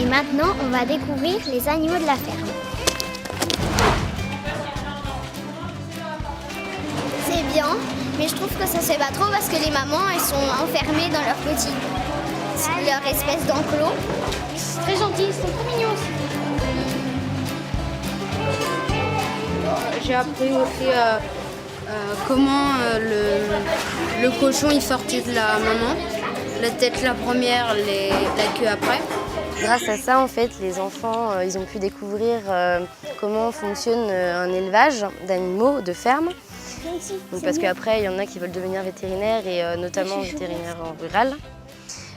Et maintenant, on va découvrir les animaux de la ferme. C'est bien, mais je trouve que ça se fait pas trop parce que les mamans, elles sont enfermées dans leur espèce d'enclos. C'est très gentil, ils sont trop mignons aussi. J'ai appris aussi comment le cochon il sortait de la maman, la tête la première, la queue après. Grâce à ça, en fait, les enfants ils ont pu découvrir comment fonctionne un élevage d'animaux de ferme. Donc, parce qu'après, il y en a qui veulent devenir vétérinaires et notamment vétérinaires en rural.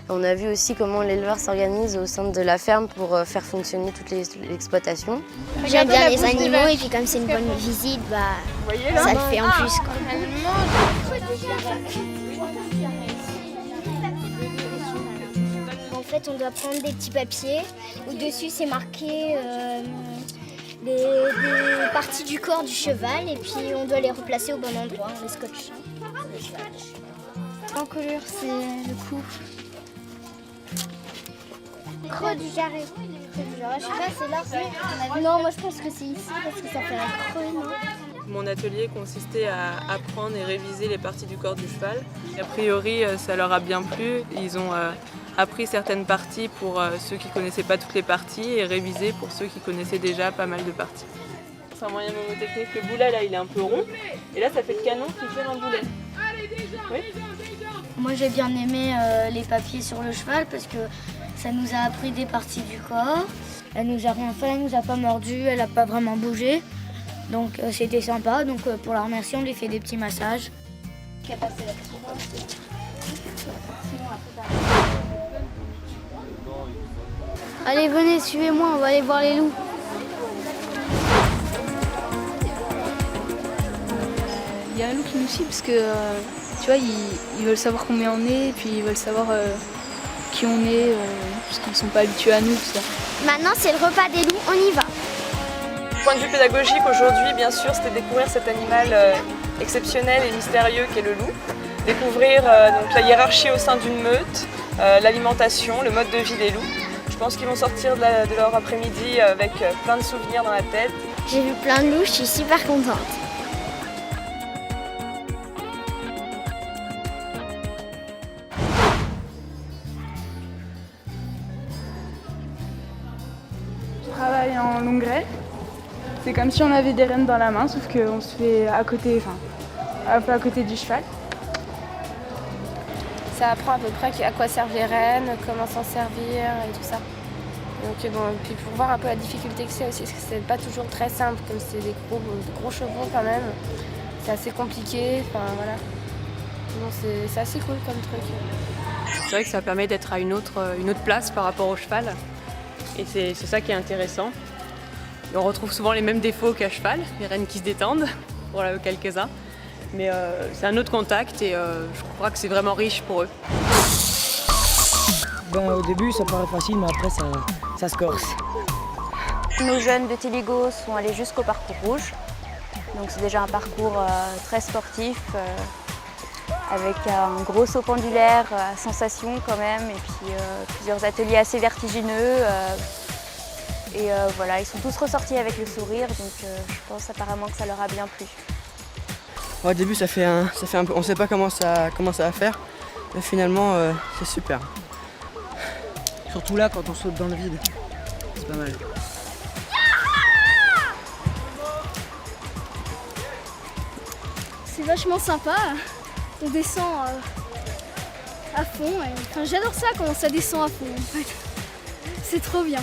On a vu aussi comment l'éleveur s'organise au sein de la ferme pour faire fonctionner toute l'exploitation. J'aime bien les animaux et puis comme c'est une bonne visite, ça le fait en plus, quoi. En fait, on doit prendre des petits papiers où dessus c'est marqué des parties du corps du cheval et puis on doit les replacer au bon endroit, on les scotche. Encolure, c'est le cou. Creux du jarret. Je sais pas, c'est là. Non, moi je pense que c'est ici parce que ça fait un creux, non? Mon atelier consistait à apprendre et réviser les parties du corps du cheval. A priori, ça leur a bien plu. Ils ont appris certaines parties pour ceux qui ne connaissaient pas toutes les parties et révisé pour ceux qui connaissaient déjà pas mal de parties. C'est un moyen mémotechnique. Le boulet, là, il est un peu rond. Et là, ça fait le canon qui tire un boulet. Oui. Moi, j'ai bien aimé les papiers sur le cheval parce que ça nous a appris des parties du corps. Elle nous a rien fait, elle nous a pas mordu, elle a pas vraiment bougé. Donc c'était sympa. Donc pour la remercier, on lui fait des petits massages. Allez, venez, suivez-moi, on va aller voir les loups. Il y a un loup qui nous suit parce que tu vois, ils veulent savoir combien on est, et puis ils veulent savoir qui on est, parce qu'ils ne sont pas habitués à nous. Tout ça. Maintenant, c'est le repas des loups, on y va. Du point de vue pédagogique, aujourd'hui, bien sûr, c'était découvrir cet animal exceptionnel et mystérieux qu'est le loup. Découvrir donc, la hiérarchie au sein d'une meute, l'alimentation, le mode de vie des loups. Je pense qu'ils vont sortir de leur après-midi avec plein de souvenirs dans la tête. J'ai vu plein de loups, je suis super contente. Je travaille en longue raie. C'est comme si on avait des rênes dans la main, sauf qu'on se fait à côté, un peu à côté du cheval. Ça apprend à peu près à quoi servent les rênes, comment s'en servir et tout ça. Donc bon, puis pour voir un peu la difficulté que c'est aussi, parce que c'est pas toujours très simple, comme c'est des gros chevaux quand même. C'est assez compliqué, enfin voilà. Bon, c'est assez cool comme truc. C'est vrai que ça permet d'être à une autre place par rapport au cheval. Et c'est ça qui est intéressant. Et on retrouve souvent les mêmes défauts qu'à cheval, les rênes qui se détendent, pour quelques-uns. Mais c'est un autre contact et je crois que c'est vraiment riche pour eux. Au début, ça paraît facile, mais après, ça se corse. Nos jeunes de Téligo sont allés jusqu'au parcours rouge. Donc c'est déjà un parcours très sportif, avec un gros saut pendulaire à sensation quand même, et puis plusieurs ateliers assez vertigineux. Voilà, ils sont tous ressortis avec le sourire, donc je pense apparemment que ça leur a bien plu. Au début, ça fait un peu, on ne sait pas comment ça va faire, mais finalement, c'est super. Surtout là, quand on saute dans le vide, c'est pas mal. C'est vachement sympa. On descend à fond. J'adore ça quand ça descend à fond en fait. C'est trop bien.